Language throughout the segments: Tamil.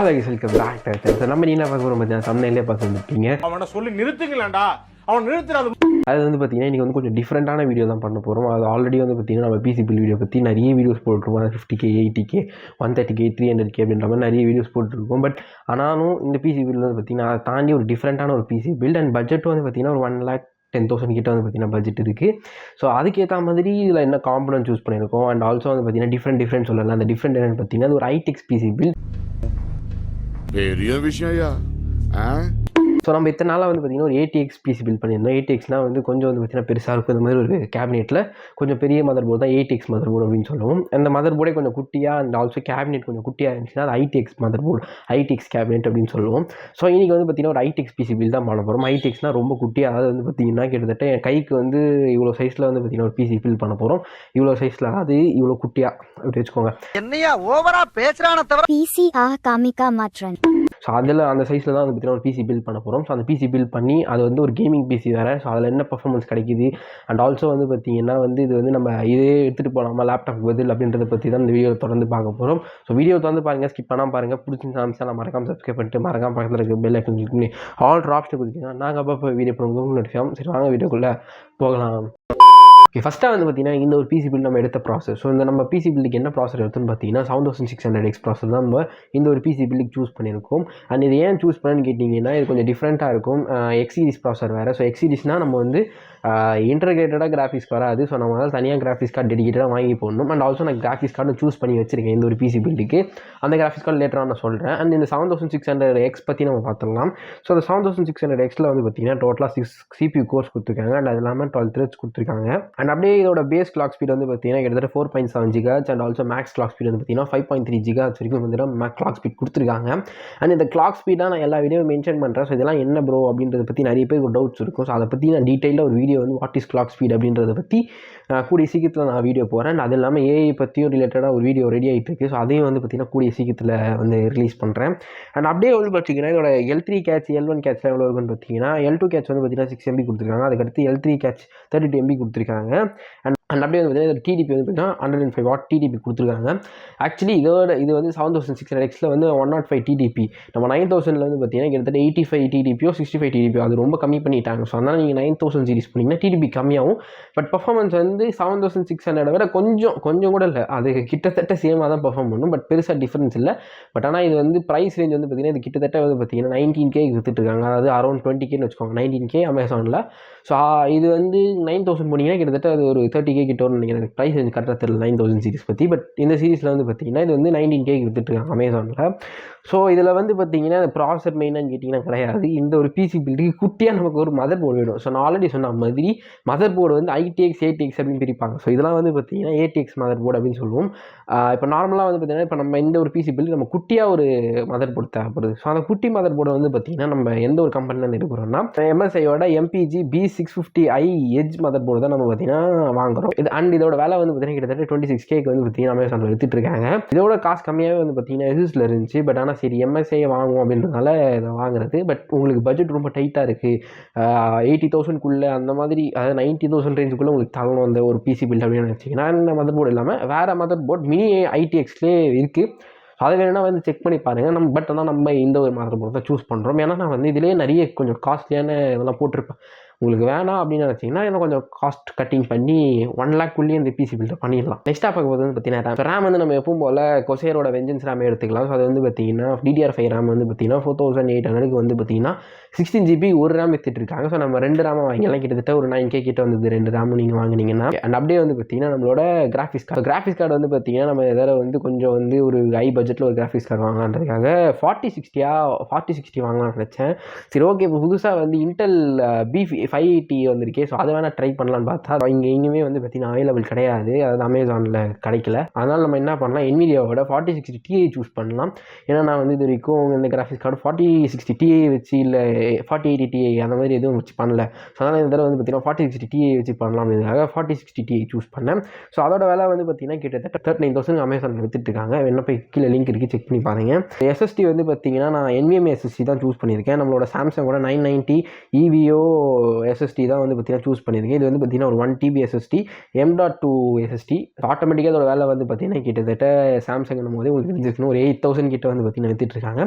வெல்கம் பேக் டு நம்ம என்ன பார்க்க போகிறோம் பார்த்தீங்கன்னா சம்னையிலே பார்க்க வந்துருக்கீங்க. அவனை சொல்லி நிறுத்துங்களேன்டா, அவன் நிறுத்துறாது. அது வந்து பார்த்தீங்கன்னா இன்றைக்கி வந்து கொஞ்சம் டிஃப்ரெண்ட்டான வீடியோ தான் பண்ண போகிறோம். அது ஆல்ரெடி வந்து பார்த்தீங்கன்னா நம்ம பிசி பில் வீடியோ பற்றி நிறைய வீடியோஸ் போட்டுருக்கோம். 50K 80K 130K 300K அப்படின்ற மாதிரி நிறைய வீடியோஸ் போட்டுருக்கோம். பட் ஆனாலும் இந்த பிசி பில் வந்து பார்த்தீங்கன்னா அதை தாண்டி ஒரு டிஃப்ரெண்ட்டான ஒரு பிசி பில்ட் அண்ட் பட்ஜெட் வந்து பார்த்தீங்கன்னா ஒரு 1,10,000 கிட்ட வந்து பார்த்தீங்கன்னா பட்ஜெட் இருக்குது. ஸோ அதுக்கேற்ற மாதிரி இதில் என்ன காம்பனன்ட் சூஸ் பண்ணியிருக்கோம். அண்ட் ஆல்சோ வந்து பார்த்தீங்கன்னா டிஃப்ரெண்ட் சொல்லலாம். அந்த டிஃப்ரெண்ட் என்னென்னு பார்த்தீங்கன்னா அது ஒரு ஐடெக்ஸ் பிசி பில். பெரிய விஷயம்யா. ஸோ நம்ம இத்தனை நாளாக வந்து பார்த்திங்கன்னா ஒரு ATX பிசி பில் பண்ணியிருந்தோம். ATXனால் வந்து கொஞ்சம் வந்து பார்த்திங்கன்னா பெருசாக இருக்கும். இந்த மாதிரி ஒரு கேபினெட்டில் கொஞ்சம் பெரிய மதர் போர்டு தான் ATX மதர் போர்டு அப்படின்னு சொல்லுவோம். அந்த மதர் போர்டே கொஞ்சம் குட்டியாக அண்ட் ஆல்சோ கேபினெட் கொஞ்சம் குட்டியாக இருந்துச்சுன்னா அது ITX mother board, ITX cabinet அப்படின்னு சொல்லுவோம். ஸோ இன்றைக்கி வந்து பார்த்திங்கன்னா ஒரு ITX பிசி பில் தான் பண்ண போகிறோம். ITXனால் ரொம்ப குட்டியாக, அதாவது வந்து பார்த்திங்கன்னா கிட்டத்தட்ட என் கைக்கு வந்து இவ்வளோ சைஸில் வந்து பார்த்திங்கன்னா ஒரு பிசி பில் பண்ண போகிறோம். இவ்வளோ சைஸில், அது இவ்வளோ குட்டியாக அப்படி வச்சுக்கோங்க. என்னையா ஓவரா பேசுறான தவிர PC காமிக்கா மாற்றன். ஸோ அதில் அந்த சைஸில் தான் வந்து பார்த்திங்கன்னா ஒரு பிசி பில் பண்ண போகிறோம். ஸோ அந்த பிசி பில் பண்ணி அது வந்து ஒரு கேமிங் பிசி வேறு. ஸோ அதில் என்ன பர்ஃபார்மன்ஸ் கிடைக்குது அண்ட் ஆல்சோ வந்து பார்த்திங்கன்னா வந்து இது வந்து நம்ம இதே எடுத்துகிட்டு போகலாமா லேப்டாப் பதில் அப்படின்றத பற்றி தான் இந்த வீடியோ தொடர்ந்து பார்க்க போகிறோம். ஸோ வீடியோ வந்து பாருங்கள், ஸ்கிப் பண்ணாமல் பாருங்கள். பிடிச்சிருந்தா நான் மறக்காமல் சப்ஸ்கிரைப் பண்ணிட்டு மறக்காம பக்கத்தில் இருக்க பெல் ஐக்கன் கிளிக் பண்ணி ஆல் ஆப்ஷன் கொடுத்தீங்கன்னா நாங்கள் அப்போ வீடியோ பண்ணுவோம் நோட்டிஃபிகேஷன். சரி வாங்க வீடியோக்குள்ளே போகலாம். ஓகே, ஃபஸ்ட்டாக வந்து பார்த்தீங்கன்னா இந்த ஒரு பிசி பில் நம்ம எடுத்த ப்ராசஸ். ஸோ இந்த நம்ம பிசி பில்லுக்கு என்ன ப்ராசர் எடுத்துன்னு பார்த்தீங்கன்னா 7600X ப்ராசர் தான் நம்ம இந்த ஒரு பிசி பில்லுக்கு சூஸ் பண்ணியிருக்கோம். அண்ட் இது ஏன் சூஸ் பண்ணேன்னு கேட்டிங்கன்னா இது கொஞ்சம் டிஃப்ரெண்ட்டாக இருக்கும். X சீரிஸ் ப்ராசர் வேறு. ஸோ X சீரிஸ்னால் நம்ம வந்து இன்டர்கிரேட்டடாக கிராஃபிக்ஸ் வராது. ஸோ நம்ம வந்து தனியாக கிராஃபிக்ஸ் கார்டு டெடிகேட்டடாக வாங்கி போடணும். அண்ட் ஆல்சோ நான் கிராஃபிக்ஸ் கார்டு சூஸ் பண்ணி வச்சிருக்கேன் இந்த ஒரு பிசி பில்லுக்கு. அந்த கிராஃபிக்ஸ் கார்டு லேட்டராக நான் சொல்கிறேன். அண்ட் இந்த 7600X பற்றி நம்ம பார்த்துக்கலாம். ஸோ அந்த 7600Xல வந்து பார்த்தீங்கன்னா டோட்டலாக 6 CPU கோர்ஸ் கொடுத்துருக்காங்க. அண்ட் அது இல்லாமல் 12 த்ரெட்ஸ் கொடுத்துருக்காங்க. அண்ட் அப்படியே இதோட பேஸ் கிளாக் ஸ்பீட் வந்து பார்த்தீங்கன்னா கிட்டத்தட்ட 4.7 GHz and also maths clock speed வந்து பார்த்தீங்கன்னா 5.3 GHz வரைக்கும் வந்து கிளாக் ஸ்பீட் கொடுத்துருக்காங்க. அண்ட் இந்த கிளாக் ஸ்பீடாக நான் எல்லா வீடியோ மென்ஷன் பண்ணுறேன். ஸோ இதெல்லாம் என்ன ப்ரோ அப்படின்றத பற்றி நிறைய பேருக்கு டவுட்ஸ் இருக்கும். ஸோ அதை பற்றி நான் டீட்டெயிலாக ஒரு வீடியோ வந்து வாட் இஸ் கிளாக் ஸ்பீட் அப்படின்றத பற்றி கூடிய சீக்கிரத்தில் நான் வீடியோ போகிறேன். அது இல்லாமல் AI பற்றியும் ரிலேட்டடாக ஒரு வீடியோ ரெடி ஆகிட்டு இருக்குது. ஸோ அதையும் வந்து பார்த்திங்கன்னா கூடிய சீக்கிரத்தில் வந்து ரிலீஸ் பண்ணுறேன். அண்ட் அப்படியே வந்து பார்த்தீங்கன்னா இதோட L3 கேட்ச் L1 கேட்ச் எவ்வளோ இருக்குன்னு பார்த்தீங்கன்னா L2 கேட்ச் வந்து பார்த்தீங்கன்னா 6 MB கொடுத்துருக்காங்க. அதுக்கடுத்து L3 கேட்ச் 32 MB கொடுத்துருக்காங்க. அண்ட் அப்படியே வந்து பார்த்தீங்கன்னா டிடிபி வந்து பார்த்தீங்கன்னா 105 வாட் டிடிபி கொடுத்துருக்காங்க. ஆக்சுவலி இது வந்து 7600Xல வந்து 105 டிடிபி. நம்ம 9000ல் வந்து பார்த்தீங்கன்னா கிட்டத்தட்ட 85 டிடிபியோ 65 டிடிபியோ அது ரொம்ப கம்மி பண்ணிட்டாங்க. ஸோ அதனால் நீங்கள் 9000 சீரிஸ் பண்ணிங்கன்னா டிடிபி கம்மியாகும். பட் பர்ஃபார்மன்ஸ் வந்து 7600 விட கொஞ்சம் கூட இல்லை, அது கிட்டத்தட்ட சேமாக தான் பர்ஃபார்ம் பண்ணும். பட் பெருசாக டிஃப்ரென்ஸ் இல்லை. பட் ஆனால் இது வந்து ப்ரைஸ் ரேஞ்ச் வந்து பார்த்தீங்கன்னா இது கிட்டத்தட்ட வந்து பார்த்தீங்கன்னா 19K விற்றுட்டுருக்காங்க. அதாவது அரௌண்ட் 20Kன்னு வச்சுக்கோங்க. 19K அமேசானில். ஸோ இது வந்து 9000 போனீங்கன்னா கிட்டத்தட்ட அது ஒரு 30K கிட்ட வரும்னு நினைக்கிறேன். ப்ரைஸ் ரேஞ்ச் கரெக்டாக தெரியல 9000 சீரிஸ் பற்றி. பட் இந்த சீரிஸில் வந்து பார்த்தீங்கன்னா இது வந்து 19K விற்றுட்டுருக்காங்க அமேசானில். ஸோ இதில் வந்து பார்த்தீங்கன்னா ப்ராசர் மெயினான்னு கேட்டிங்கன்னா கிடையாது. இந்த ஒரு பிசி பில்டுக்கு குட்டியாக நமக்கு ஒரு மதர் போர்டு வேணும். ஸோ நான் ஆல்ரெடி சொன்ன மாதிரி மதர் போர்டு வந்து ITX ATX அப்படின்னு பிரிப்பாங்க. ஸோ இதெல்லாம் வந்து பார்த்தீங்கன்னா ATX மதர் போர்டு அப்படின்னு சொல்லுவோம். இப்போ நார்மலாக வந்து பார்த்தீங்கன்னா இப்போ நம்ம இந்த ஒரு பிசி பில் நம்ம குட்டியாக ஒரு மதர் போர்டு தேவைப்படுது. ஸோ அந்த குட்டி மதர் போர்டை வந்து பார்த்தீங்கன்னா நம்ம எந்த ஒரு கம்பெனிலேருந்து எடுக்கிறோம்னா MSIயோட MPG B650i edge mother board தான் நம்ம பார்த்தீங்கன்னா வாங்குறோம். இது அண்ட் இதோட வேலை வந்து பார்த்தீங்கன்னா கிட்டத்தட்ட 26K வந்து பார்த்தீங்கன்னா அமேசானில் எடுத்துகிட்டு இருக்காங்க. இதோட காசு கம்மியாகவே வந்து பார்த்தீங்கன்னா யூஸில் இருந்துச்சு. பட் ஆனால் சரி MSI வாங்குவோம் அப்படின்றதுனால இதை வாங்குறது. பட் உங்களுக்கு பட்ஜெட் ரொம்ப டைட்டாக இருக்குது, 80,000க்குள்ளே அந்த மாதிரி, அதாவது 90,000 ரேஞ்சுக்குள்ளே உங்களுக்கு தரணும் அந்த ஒரு பிசி பில்ட் அப்படின்னு வச்சிங்கன்னா இந்த மதர் போர்டு இல்லாமல் வேறு மதர் போர்டு மினி ITXலேயே இருக்குது. அதை வேணுன்னா வந்து செக் பண்ணி பாருங்கள். பட் ஆனால் நம்ம இந்த ஒரு மதர் போர்டு தான் சூஸ் பண்ணுறோம். ஏன்னா நான் வந்து இதிலே நிறைய கொஞ்சம் காஸ்ட்லியான இதெல்லாம் போட்டிருப்பேன். உங்களுக்கு வேணாம் அப்படின்னு நினச்சிங்கன்னா இன்னும் கொஞ்சம் காஸ்ட் கட்டிங் பண்ணி 1 lakhக்குள்ளேயே இந்த பிசி பில்டை பண்ணிடலாம். நெக்ஸ்ட்டாக பார்க்கும்போது வந்து பார்த்தீங்கன்னா ரேம் வந்து நம்ம எப்பவும் போல் கொசேரோட வெஞ்சன்ஸ் ரேம் எடுத்துக்கலாம். ஸோ அது வந்து பார்த்தீங்கன்னா DDR5 ரேம் வந்து பார்த்தீங்கன்னா 4800க்கு வந்து பார்த்தீங்கன்னா 16 GB ஒரு ரேம் வித்துட்டு இருக்காங்க. ஸோ நம்ம 2 ரேமை வாங்கிக்கலாம். கிட்டத்தட்ட ஒரு 9K கிட்ட வந்து 2 ரேமும் நீங்கள் வாங்கினீங்கன்னா. அண்ட் அப்படியே வந்து பார்த்தீங்கன்னா நம்மளோட கிராஃபிக்ஸ் கார்டு வந்து பார்த்தீங்கன்னா நம்ம எதாவது வந்து கொஞ்சம் வந்து ஒரு ஹை பட்ஜெட்டில் ஒரு கிராஃபிக்ஸ் கார்டு வாங்கலான்றதுக்காக 4060 வாங்கலாம்னு நினச்சேன். சரி ஓகே, இப்போ புதுசாக வந்து இன்டெல் B580 வந்திருக்கே. ஸோ அதை வேணால் ட்ரை பண்ணலான்னு பார்த்தா எங்கேயுமே வந்து பார்த்தீங்கன்னா அவைலபிள் கிடையாது. அதாவது அமேசானில் கிடைக்கல. அதனால் நம்ம என்ன பண்ணலாம், NVIDIAவோட 4060 Ti சூஸ் பண்ணலாம். ஏன்னா நான் வந்து இது வரைக்கும் இந்த கிராஃபிக்ஸ் கார்டு 4060 Ti வச்சு இல்லை 4080 Ti அந்த மாதிரி எதுவும் வச்சு பண்ணல. ஸோ அதனால் இந்த தடவை வந்து பார்த்தீங்கன்னா 4060 Ti வச்சு பண்ணலாம் அப்படிங்கிறதுக்காக 4060 Ti சூஸ் பண்ணேன். ஸோ அதோட வேலை வந்து பார்த்தீங்கன்னா கிட்டத்தட்ட 39,000 அமேசானில் வித்துட்டு இருக்காங்க. என்ன போய் கீழே லிங்க் இருக்குது, செக் பண்ணி பாருங்கள். SSD வந்து பார்த்தீங்கன்னா நான் NVMe SSD தான் சூஸ் பண்ணியிருக்கேன். நம்மளோட சாம்சங்கோட 990 EVO எஸ்எஸ்டி தான் வந்து பார்த்தீங்கன்னா சூஸ் பண்ணியிருக்கேன். இது வந்து பார்த்தீங்கன்னா ஒரு 1 TB எஸ்எஸ்டி M.2 எஸ்எஸ்டி. ஆட்டோமேட்டிக்காக அதோட வேலை வந்து பார்த்தீங்கன்னா கிட்டத்தட்ட சாம்சங்னும் போது உங்களுக்கு தெரிஞ்சிருக்கணும் ஒரு 8000 கிட்ட வந்து பார்த்தீங்கன்னா வித்துட்ருக்காங்க.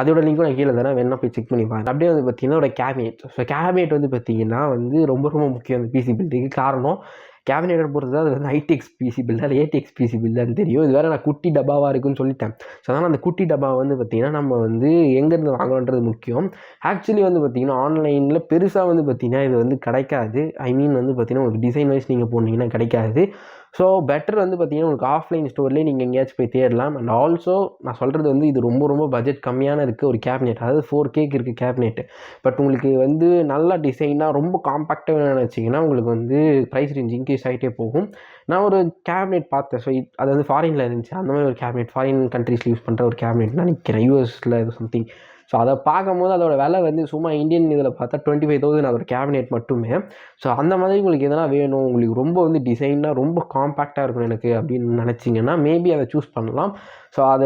அதோட லிங்க்கும் நான் கீழே தரேன், வேணா போய் செக் பண்ணி பாருங்க. அப்படியே வந்து பார்த்தீங்கன்னா ஒரு கேபினெட். ஸோ கேபினெட் வந்து பார்த்தீங்கன்னா வந்து ரொம்ப ரொம்ப முக்கியம் அந்த பிசி பில்டுக்கு. காரணம் கேபினெட்டை பொறுத்து தான் அது வந்து ஐடிஎக்ஸ் பிசி பில்டு அது ஏடிஎக்ஸ் பிசி பில்டுன்னு தெரியும். இது வேறு நான் குட்டி டப்பாவாக இருக்குன்னு சொல்லிட்டேன். ஸோ அதனால் அந்த குட்டி டப்பா வந்து பார்த்திங்கன்னா நம்ம வந்து எங்கேருந்து வாங்கணுன்றது முக்கியம். ஆக்சுவலி வந்து பார்த்திங்கன்னா ஆன்லைனில் பெருசாக வந்து பார்த்திங்கன்னா இது வந்து கிடைக்காது. வந்து பார்த்திங்கன்னா உங்களுக்கு டிசைன் வைஸ் நீங்கள் போனீங்கன்னா கிடைக்காது. ஸோ பெட்டர் வந்து பார்த்திங்கன்னா உங்களுக்கு ஆஃப்லைன் ஸ்டோர்லேயே நீங்கள் எங்கேயாச்சும் போய் தேடலாம். அண்ட் ஆல்சோ நான் சொல்கிறது வந்து இது ரொம்ப ரொம்ப பட்ஜெட் கம்மியான இருக்குது ஒரு கேபினெட், அதாவது 4Kக்கு இருக்குது கேபினெட். பட் உங்களுக்கு வந்து நல்ல டிசைனாக ரொம்ப காம்பேக்டாக நினச்சிங்கன்னா உங்களுக்கு வந்து ப்ரைஸ் ரேஞ்ச் இன்க்ரீஸ் ஆகிட்டே போகும். நான் ஒரு கேபினெட் பார்த்தேன். ஸோ அது வந்து ஃபாரினில் இருந்துச்சு. அந்த மாதிரி ஒரு கேபினெட் ஃபாரின் கண்ட்ரீஸில் யூஸ் பண்ணுற ஒரு கேபினெட் நினைக்கிறேன், யூஎஸில் இது சம்திங். ஸோ அதை பார்க்கும்போது அதோட விலை வந்து சும்மா இந்தியன் இதில் பார்த்தா 25,000 அதோட கேபினெட் மட்டுமே. ஸோ அந்த மாதிரி உங்களுக்கு எதனா வேணும், உங்களுக்கு ரொம்ப வந்து டிசைனாக ரொம்ப காம்பேக்டாக இருக்கணும் எனக்கு அப்படின்னு நினச்சிங்கன்னா மேபி அதை சூஸ் பண்ணலாம். ஸோ அது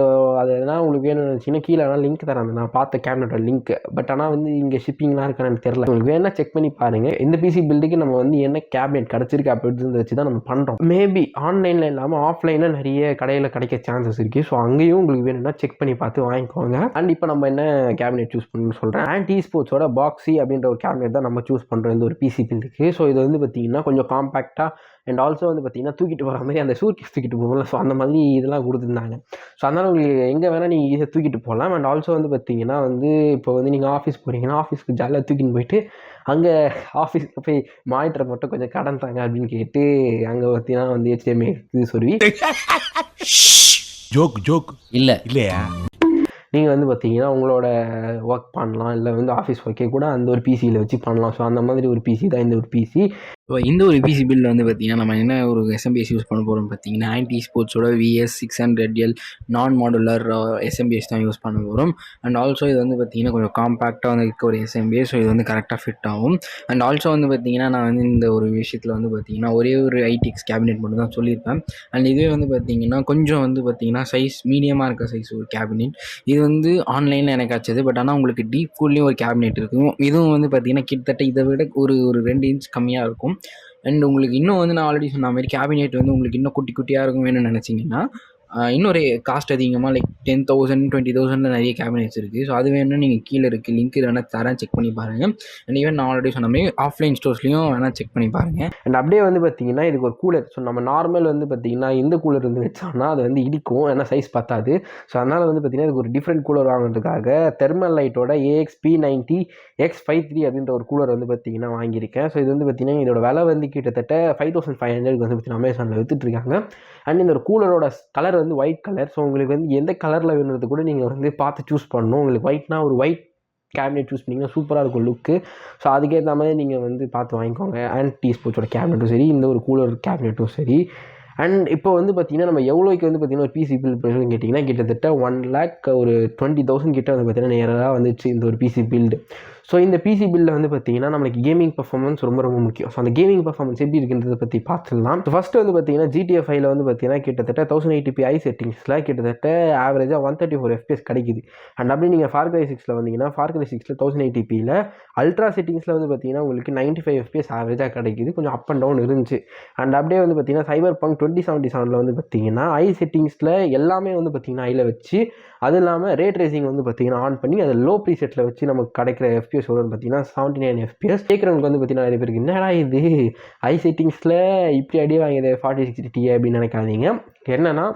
எதனா உங்களுக்கு வேணும்னு நினச்சிங்கன்னா கீழே வேணால் லிங்க் தரேன், நான் பார்த்த கேபினெட்டோட லிங்க். பட் ஆனால் வந்து இங்கே ஷிப்பிங்லாம் இருக்கான்னு எனக்கு தெரியல. உங்களுக்கு வேணா செக் பண்ணி பாருங்கள். இந்த பிசி பில்டுக்கு நம்ம வந்து என்ன கேபினெட் கிடச்சிருக்கு அப்படின்னு வச்சு தான் நம்ம பண்ணுறோம். மேபி ஆன்லைனில் இல்லாமல் ஆஃப்லைனில் நிறைய கடையில் கிடைக்க சான்சஸ் இருக்குது. ஸோ அங்கேயும் உங்களுக்கு வேணும்னா செக் பண்ணி பார்த்து வாங்கிக்கோங்க. அண்ட் இப்போ நம்ம என்ன கேபினெட் சூஸ் பண்ணணும்னு சொல்கிறேன். ஆன்டி ஸ்போர்ட்ஸோட பாக்ஸி அப்படின்ற ஒரு கேபினெட் தான் நம்ம சூஸ் பண்ணுறோம் இந்த ஒரு பிசி பில்டுக்கு. ஸோ இது வந்து பார்த்திங்கன்னா கொஞ்சம் காம்பேக்டாக அண்ட் ஆல்சோ வந்து பார்த்திங்கன்னா தூக்கிட்டு போகிற மாதிரி அந்த சூட்கேஸ் தூக்கிட்டு போகல. ஸோ அந்த மாதிரி இதெல்லாம் கொடுத்துருந்தாங்க. ஸோ அதனால் உங்களுக்கு எங்கே வேணால் நீங்கள் ஈஸியாக தூக்கிட்டு போகலாம். அண்ட் ஆல்சோ வந்து பார்த்திங்கன்னா வந்து இப்போ வந்து நீங்கள் ஆஃபீஸ் போகிறீங்கன்னா ஆஃபீஸ்க்கு ஜாலியாக தூக்கின்னு போயிட்டு அங்கே ஆஃபீஸ்க்கு போய் மானிட்டரை மட்டும் கொஞ்சம் கடன் தாங்க அப்படின்னு கேட்டு அங்கே பார்த்திங்கன்னா வந்து HDMI இது சொல்லி ஜோக் இல்லை இல்லையா நீங்கள் வந்து பார்த்தீங்கன்னா உங்களோட ஒர்க் பண்ணலாம், இல்லை வந்து ஆஃபீஸ் ஒர்க்கே கூட அந்த ஒரு பிசியில் வச்சு பண்ணலாம். ஸோ அந்த மாதிரி ஒரு பிசி தான் இந்த ஒரு பிசி. இப்போ இந்த ஒரு பிசி பில்டில் வந்து பார்த்திங்கன்னா நம்ம என்ன ஒரு எஸ்எம்பிஎஸ் யூஸ் பண்ண போகிறோம் பார்த்தீங்கன்னா ஆன்டி ஸ்போர்ட்ஸோட VS600L நான் மாடுலர் எஸ்எம்பிஎஸ் தான் யூஸ் பண்ண போகிறோம். அண்ட் ஆல்சோ இது வந்து பார்த்திங்கன்னா கொஞ்சம் காம்பேக்டாக வந்து இருக்க ஒரு எஸ்எம்பிஎஸ். ஸோ இது வந்து கரெக்டாக ஃபிட் ஆகும். அண்ட் ஆல்சோ வந்து பார்த்திங்கன்னா நான் வந்து இந்த ஒரு விஷயத்தில் வந்து பார்த்திங்கன்னா ஒரே ஒரு ஐடிஎக்ஸ் கேபினெட் மட்டும் தான் சொல்லியிருப்பேன். அண்ட் இதுவே வந்து பார்த்திங்கன்னா கொஞ்சம் வந்து பார்த்திங்கன்னா சைஸ் மீடியமாக இருக்க சைஸ் ஒரு கேபினெட். இது வந்து ஆன்லைனில் எனக்கு ஆச்சது. பட் ஆனால் உங்களுக்கு டீப் கூல்லையும் ஒரு கேபினெட் இருக்கும். இதுவும் வந்து பார்த்திங்கன்னா கிட்டத்தட்ட இதை விட ஒரு 2 இன்ச் கம்மியாக இருக்கும். அண்ட் உங்களுக்கு இன்னும் வந்து நான் ஆல்ரெடி சொன்ன மாதிரி கேபினெட் வந்து உங்களுக்கு இன்னும் குட்டி குட்டியாக இருக்கும் வேணும்னு நினச்சிங்கன்னா இன்னொரு காஸ்ட் அதிகமாக லைக் 10,000 20,000 நிறைய கேபினெட்ஸ் இருக்குது. ஸோ அது வேணும்னா நீங்கள் கீழே இருக்குது லிங்க் வேணால் தரேன், செக் பண்ணி பாருங்கள். அண்ட் ஈவன் நான் ஆல்ரெடி சொன்ன மாதிரி ஆஃப்லைன் ஸ்டோர்ஸ்லையும் வேணால் செக் பண்ணி பாருங்கள். அண்ட் அப்படியே வந்து பார்த்திங்கன்னா இதுக்கு ஒரு கூலர். ஸோ நம்ம நார்மல் வந்து பார்த்திங்கன்னா இந்த கூலர் வந்து வச்சோம்னா அது வந்து இடிக்கும், ஏன்னா சைஸ் பத்தாது. ஸோ அதனால் வந்து பார்த்திங்கன்னா இதுக்கு ஒரு டிஃப்ரெண்ட் கூலர் வாங்குறதுக்காக தெர்மல் லைட்டோட AXP90 X53 அப்படின்ற ஒரு கூலர் வந்து பார்த்திங்கன்னா வாங்கியிருக்கேன். ஸோ இது வந்து பார்த்திங்கன்னா இதோட விலை வந்து கிட்டத்தட்ட 5,500 வந்து பார்த்திங்கன்னா அமேசானில் விற்றுட்ருக்காங்க. அண்ட் இந்த ஒரு கூலரோட கலர் வந்து ஒயிட் கலர். ஸோ உங்களுக்கு வந்து எந்த கலரில் வேணுறது கூட நீங்கள் வந்து பார்த்து சூஸ் பண்ணணும். உங்களுக்கு ஒயிட்னா ஒரு ஒயிட் கேபினெட் சூஸ் பண்ணிங்கன்னா சூப்பராக இருக்கும் லுக்கு. ஸோ அதுக்கேற்ற மாதிரி நீங்கள் வந்து பார்த்து வாங்கிக்கோங்க. ஆன்டி ஸ்போர்ட்ஸோட கேபினெட்டும் சரி, இந்த ஒரு கூலர் கேபினெட்டும் சரி. அண்ட் இப்போ வந்து பார்த்திங்கன்னா நம்ம எவ்வளோக்கு வந்து பார்த்திங்கன்னா ஒரு பிசி பில்ட் பண்ணுறதுன்னு கேட்டிங்கன்னா கிட்டத்தட்ட 1,00,000 ஒரு 20,000 கிட்ட வந்து பார்த்திங்கன்னா நேராக வந்துச்சு இந்த ஒரு பிசி பில்டு. ஸோ இந்த பிசி பில்டில் வந்து பார்த்திங்கன்னா நம்மளுக்கு கேமிங் பர்ஃபார்மன்ஸ் ரொம்ப ரொம்ப முக்கியம். ஸோ அந்த கேமிங் பர்ஃபார்மன்ஸ் எப்படி இருக்குன்றதை பற்றி பார்த்துடலாம். ஸோ ஃபஸ்ட்டு வந்து பார்த்திங்கன்னா GTA 5 வந்து பார்த்திங்கன்னா கிட்டத்தட்ட 1080p செட்டிங்ஸில் கிட்டத்தட்ட ஆவரேஜாக 134 FPS கிடைக்குது. அண்ட் அப்படி நீங்கள் Far Cry 6 வந்தீங்கன்னா Far Cry 6 1080pயில் அல்ட்ரா செட்டிங்ஸில் வந்து பார்த்திங்கன்னா உங்களுக்கு 95 FPS ஆவரேஜாக கிடைக்குது. கொஞ்சம் அப் அண்ட் டவுன் இருந்துச்சு. அண்ட் அப்படியே வந்து பார்த்திங்கன்னா Cyberpunk 2077 வந்து பார்த்திங்கன்னா செட்டிங்ஸில் எல்லாமே வந்து பார்த்திங்கன்னா ஐயில் வச்சு, அது இல்லாமல் ரேட் ரேசிங் வந்து பார்த்திங்கன்னா ஆன் பண்ணி அதை லோ ப்ரீசெட்டில் வச்சு நமக்கு கிடைக்கிற FPS எவ்வளோன்னு பார்த்திங்கன்னா 79 FPS. கேட்குறவங்களுக்கு வந்து பார்த்திங்கன்னா நிறைய பேருக்கு என்னடா இது செட்டிங்ஸில் இப்படி அடி வாங்கியது 4060 Ti அப்படின்னு நினைக்காதீங்க. என்னென்னா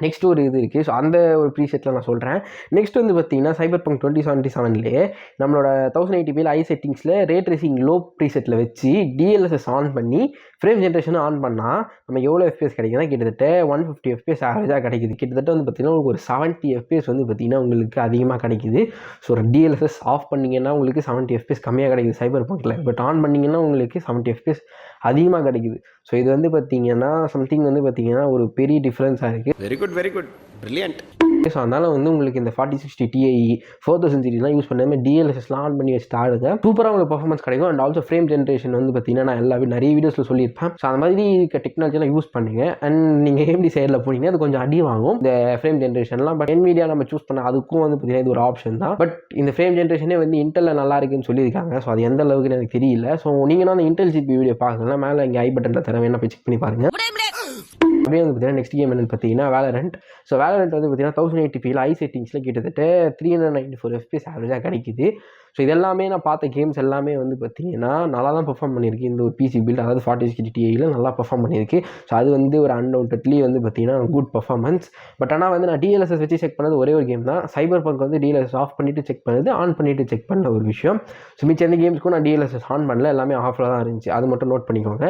நெக்ஸ்ட் ஒரு இது இருக்குது. ஸோ அந்த ஒரு ப்ரீசெட்டில் நான் சொல்கிறேன். நெக்ஸ்ட் வந்து பார்த்திங்கன்னா Cyberpunk 2077 நம்மளோட 1080pயில் செட்டிங்ஸில் ரேட் ரேசிங் லோ ப்ரீசெட்டில் வச்சு DLSS ஆன் பண்ணி ஃப்ரேம் ஜென்ரேஷனும் ஆன் பண்ணால் நம்ம எவ்வளோ FPS கிடைக்குதுன்னா கிட்டத்தட்ட 150 FPS ஆவரேஜாக கிடைக்குது. கிட்டத்தட்ட வந்து பார்த்திங்கன்னா உங்களுக்கு ஒரு 70 FPS வந்து பார்த்திங்கன்னா உங்களுக்கு அதிகமாக கிடைக்குது. ஸோ ஒரு DLSS ஆஃப் பண்ணிங்கன்னா உங்களுக்கு 70 FPS கம்மியாக கிடைக்குது Cyberpunkல. பட் ஆன் பண்ணிங்கன்னா உங்களுக்கு 70 FPS அதிகமாக கிடைக்குது. ஸோ இது வந்து பார்த்திங்கன்னா சம்திங் வந்து பார்த்திங்கன்னா ஒரு பெரிய டிஃப்ரென்ஸாக இருக்குது. Very good brilliant. ஸோ அதனால் வந்து உங்களுக்கு இந்த 4060 Ti 4000 சீரிஸ்லாம் யூஸ் பண்ணாமல் DLSSலாம் ஆன் பண்ணி வச்சுட்டு ஆடுங்க, சூப்பராக உங்களுக்கு பர்ஃபார்மன்ஸ் கிடைக்கும். அண்ட் ஆல்சோ ஃப்ரேம் ஜென்ரேஷன் வந்து பார்த்தீங்கன்னா நான் நிறைய வீடியோஸில் சொல்லியிருப்பேன். ஸோ அந்த மாதிரி இருக்க டெக்னாலஜிலாம் யூஸ் பண்ணுங்க. அண்ட் நீங்கள் AMD சைடில் போனீங்கன்னா அது கொஞ்சம் அடி வாங்கும் இந்த ஃப்ரேம் ஜென்ரேஷன்லாம். பட் NVIDIA நம்ம சூஸ் பண்ண அதுக்கும் வந்து பார்த்தீங்கன்னா இது ஒரு ஆப்ஷன் தான். பட் இந்த ஃப்ரேம் ஜென்ரேஷனே வந்து இன்டெல்ல நல்லா இருக்குன்னு சொல்லியிருக்காங்க. ஸோ அது எந்த அளவுக்கு எனக்கு தெரியல. ஸோ நீங்கள் அந்த இன்டெல் CPU வீடியோ பார்க்கலாம், மேலே இங்கே ஐ பட்டனில் தர வேணா போய் செக் பண்ணி பாருங்க. அப்படியே வந்து பார்த்தீங்கன்னா நெக்ஸ்ட் கேம் என்னன்னு பார்த்தீங்கன்னா வேலரண்ட். ஸோ வேலரண்ட் வந்து பார்த்தீங்கன்னா 1080p ஐ செட்டிங்ஸில் கிட்டத்தட்ட 394 FPS ஆவரேஜாக கிடைக்குது. ஸோ இதெல்லாமே நான் பார்த்த கேம்ஸ் எல்லாமே வந்து பார்த்தீங்கன்னா நல்லா தான் பெர்ஃபார்ம் பண்ணியிருக்கு. இந்த ஒரு PC பில்ட் அதாவது 4060 Tiயில் நல்லா பெர்ஃபார்ம் பண்ணியிருக்கு. ஸோ அது வந்து ஒரு அன்டவுட்டட்லி வந்து பார்த்தீங்கன்னா குட் பர்ஃபார்மன்ஸ். பட் ஆனால் வந்து நான் DLSS வச்சு செக் பண்ணது ஒரே ஒரு கேம் தான். சைபர் பங்க் வந்து DLSS ஆஃப் பண்ணிவிட்டு செக் பண்ணது, ஆன் பண்ணிவிட்டு செக் பண்ண ஒரு விஷயம். ஸோ மிச்சம் எந்த கேம்ஸ்க்கும் நான் DLSS ஆன் பண்ணல, எல்லாமே ஆஃபில் தான் இருந்துச்சு. அது மட்டும் நோட் பண்ணிக்கோங்க.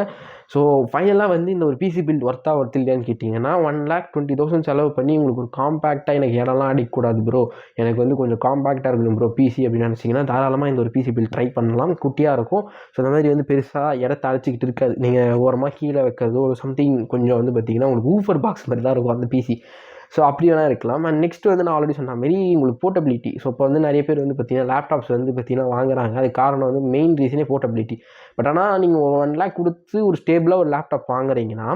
ஸோ ஃபைனலாக வந்து இந்த ஒரு PC பில்ட் ஒர்த்தா இல்லையான்னு கேட்டிங்கன்னா 1,20,000 செலவு பண்ணி உங்களுக்கு ஒரு காம்பேக்டாக எனக்கு இடம்லாம் அடிக்கக்கூடாது ப்ரோ, எனக்கு வந்து கொஞ்சம் காம்பேக்டாக இருக்கணும் ப்ரோ PC அப்படின்னு நினச்சிங்கன்னா தாராளமாக இந்த ஒரு PC பில்ட் ட்ரை பண்ணலாம். குட்டியாக இருக்கும். ஸோ இந்த மாதிரி வந்து பெருசாக இடத்த அழைச்சிக்கிட்டு இருக்காது. நீங்கள் ஓரமாக கீழே வைக்கிறதோ ஒரு சம்திங் கொஞ்சம் வந்து பார்த்திங்கன்னா உங்களுக்கு ஊஃபர் பாக்ஸ் மாதிரி தான் இருக்கும் அந்த PC. ஸோ அப்படி வேணால் இருக்கலாம். அண்ட் நெக்ஸ்ட் வந்து நான் ஆல்ரெடி சொன்ன மாதிரி உங்களுக்கு போர்ட்டபிலிட்டி. ஸோ இப்போ வந்து நிறைய பேர் வந்து பார்த்திங்கன்னா லேப்டாப்ஸ் வந்து பார்த்திங்கன்னா வாங்குறாங்க. அது காரணம் வந்து மெயின் ரீசனே போர்ட்டபிலிட்டி. பட் ஆனால் நீங்கள் 1 lakh கொடுத்து ஒரு ஸ்டேபிளாக ஒரு லேப்டாப் வாங்குறீங்கன்னா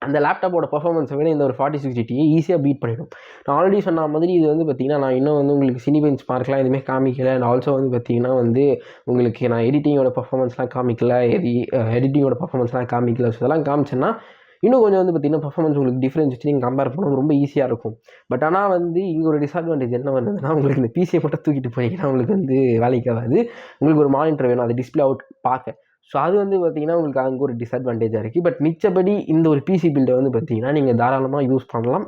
அந்த லேப்டாப்போட பர்ஃபார்மன்ஸை விட இந்த ஒரு 4060 Ti ஈஸியாக பீட் பண்ணிடும். நான் ஆல்ரெடி சொன்ன மாதிரி இது வந்து பார்த்திங்கன்னா நான் இன்னும் வந்து உங்களுக்கு சினி பெஞ்ச் மார்க்லாம் எதுவுமே காமிக்கல. அண்ட் ஆல்சோ வந்து பார்த்திங்கன்னா வந்து உங்களுக்கு நான் எடிட்டிங்கோட பர்ஃபார்மன்ஸ்லாம் காமிக்கல, எடிட்டிங்கோட பர்ஃபார்மன்ஸ்லாம் காமிக்கல. ஸோ இதெல்லாம் காமிச்சேன்னா இன்னும் கொஞ்சம் வந்து பார்த்திங்கன்னா பர்ஃபார்மன்ஸ் உங்களுக்கு டிஃப்ரென்ஸ் வச்சு நீங்கள் கம்பேர் பண்ணுறது ரொம்ப ஈஸியாக இருக்கும். பட் ஆனால் வந்து இங்கே ஒரு டிஸ்அட்வான்டேஜ் என்ன பண்ணுறதுன்னா உங்களுக்கு இந்த பிசியை மட்டும் தூக்கிட்டு போனீங்கன்னா உங்களுக்கு வந்து வேலைக்கு ஆகாது. உங்களுக்கு ஒரு மானிட்டர் வேணும், அது டிஸ்பிளே அவுட் பார்க்க. ஸோ அது வந்து பார்த்திங்கன்னா உங்களுக்கு அங்கே ஒரு டிஸ்அட்வான்டேஜாக இருக்குது. பட் மிச்சபடி இந்த ஒரு PC பில்டை வந்து பார்த்திங்கன்னா நீங்கள் தாராளமாக யூஸ் பண்ணலாம்.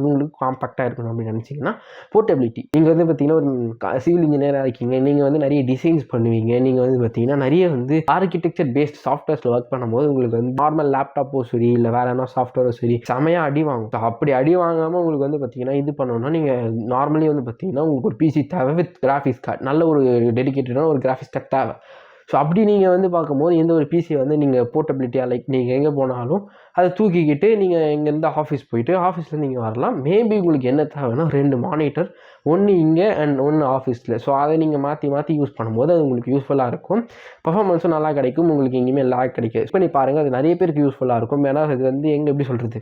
உங்களுக்கு காம்பேக்டாக இருக்கணும் அப்படின்னு நினச்சிங்கன்னா போர்ட்டபிலிட்டி. நீங்கள் வந்து பார்த்திங்கன்னா ஒரு சிவில் இன்ஜினியராக இருக்கீங்க, நீங்கள் வந்து நிறைய டிசைன்ஸ் பண்ணுவீங்க, நீங்கள் வந்து பார்த்திங்கன்னா நிறைய வந்து ஆர்கிடெக்சர் பேஸ்ட் சாஃப்ட்வேர்ஸில் ஒர்க் பண்ணும்போது உங்களுக்கு வந்து நார்மல் லேப்டாப்போ சரி இல்லை வேறு என்ன சாஃப்ட்வேரோ சரி செமையாக அடி வாங்கும். ஸோ அப்படி அடி வாங்காமல் உங்களுக்கு வந்து பார்த்திங்கன்னா இது பண்ணணும்னா நீங்கள் நார்மலி வந்து பார்த்திங்கன்னா உங்களுக்கு ஒரு PC தேவை வித் கிராஃபிக்ஸ் கார்டு, நல்ல ஒரு டெடிக்கேட்டடான ஒரு கிராஃபிக்ஸ் கார்டு தேவை. ஸோ அப்படி நீங்கள் வந்து பார்க்கும்போது எந்த ஒரு PC வந்து நீங்கள் போர்ட்டபிலிட்டியாக லைக் நீங்கள் எங்கே போனாலும் அதை தூக்கிக்கிட்டு நீங்கள் இங்கேருந்து ஆஃபீஸ் போயிட்டு ஆஃபீஸ்லேருந்து நீங்கள் வரலாம். மேபி உங்களுக்கு என்ன தேவைன்னா 2 மானிட்டர், ஒன்று இங்கே அண்ட் ஒன்று ஆஃபீஸில். ஸோ அதை நீங்கள் மாற்றி யூஸ் பண்ணும்போது அது உங்களுக்கு யூஸ்ஃபுல்லாக இருக்கும். பர்ஃபார்மன்ஸும் நல்லா கிடைக்கும், உங்களுக்கு எங்கேயுமே லேக் கிடைக்காது. பண்ணி பாருங்கள், அது நிறைய பேருக்கு யூஸ்ஃபுல்லாக இருக்கும். ஏன்னா அது வந்து எங்கே எப்படி சொல்கிறது,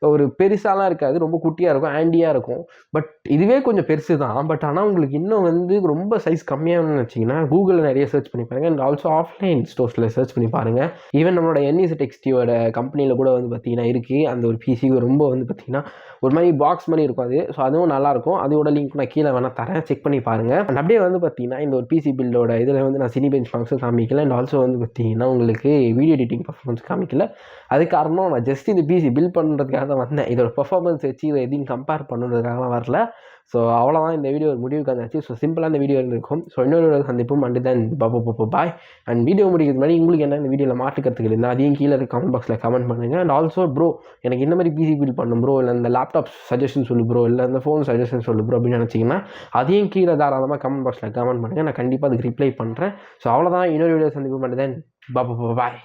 ஒரு பெருசாலாம் இருக்காது, ரொம்ப குட்டியாக இருக்கும், ஆண்டியாக இருக்கும். பட் இதுவே கொஞ்சம் பெருசு தான். பட் ஆனால் உங்களுக்கு இன்னும் வந்து ரொம்ப சைஸ் கம்மியாகனு வச்சிங்கன்னா கூகுளில் நிறைய சர்ச் பண்ணி பாருங்கள். அண்ட் ஆல்சோ ஆஃப்லைன் ஸ்டோர்ஸில் சர்ச் பண்ணி பாருங்கள். ஈவன் நம்மளோட NECTXTயோட கம்பெனியில் கூட வந்து பார்த்திங்கன்னா இருக்குது அந்த ஒரு PC. ரொம்ப வந்து பார்த்திங்கன்னா ஒரு மாதிரி பாக்ஸ் மாதிரி இருக்கும் அது. ஸோ அதுவும் நல்லாயிருக்கும். அதோட லிங்க் நான் கீழே வேணால் தரேன், செக் பண்ணி பாருங்கள். அண்ட் அப்படியே வந்து பார்த்திங்கன்னா இந்த ஒரு PC பில்டோட இதில் வந்து நான் சினி பெஞ்ச் மார்க்ஸும் காமிக்கல. அண்ட் ஆல்சோ வந்து பார்த்திங்கன்னா உங்களுக்கு வீடியோ எடிட்டிங் பர்ஃபார்மன்ஸ் காமிக்கல. அது காரணம் நான் ஜஸ்ட் இந்த PC பில்ட் பண்ணுறதுக்காக தான் வந்தேன். இதோட பர்ஃபார்மன்ஸ் வச்சு இதை எதையும் கம்பேர் பண்ணுறதுக்காகலாம் வரல. ஸோ அவ்வளோதான், இந்த வீடியோ ஒரு முடிவுக்கு வந்தாச்சு. ஸோ சிம்பிளாக இந்த வீடியோ இருந்திருக்கும். ஸோ இன்னொரு சந்திப்பும் and then bye. And video முடிக்கிறது மாதிரி உங்களுக்கு என்ன இந்த வீடியோவில் மாற்றுக்கிறதுக்கு இருந்தால் அதையும் கீழே இருக்க கமெண்ட் பாக்ஸில் கமெண்ட் பண்ணுங்கள். அண்ட் ஆல்சோ ப்ரோ எனக்கு இந்த மாதிரி PC பில்ட் பண்ணும் ப்ரோ, இல்லை இந்த லேப்டாப் சஜஷன் சொல்லு ப்ரோ, இல்லை இந்த ஃபோன் சஜஷன் சொல்லு ப்ரோ அப்படின்னு நினச்சிங்கன்னா அதையும் கீழே தாராளமாக கமெண்ட் பாக்ஸில் கமெண்ட் பண்ணுங்கள். நான் கண்டிப்பாக அதுக்கு ரிப்ளை பண்ணுறேன். ஸோ அவ்வளோதான், இன்னொரு வீடியோ சந்திப்பும் அண்டு தென் பாய்.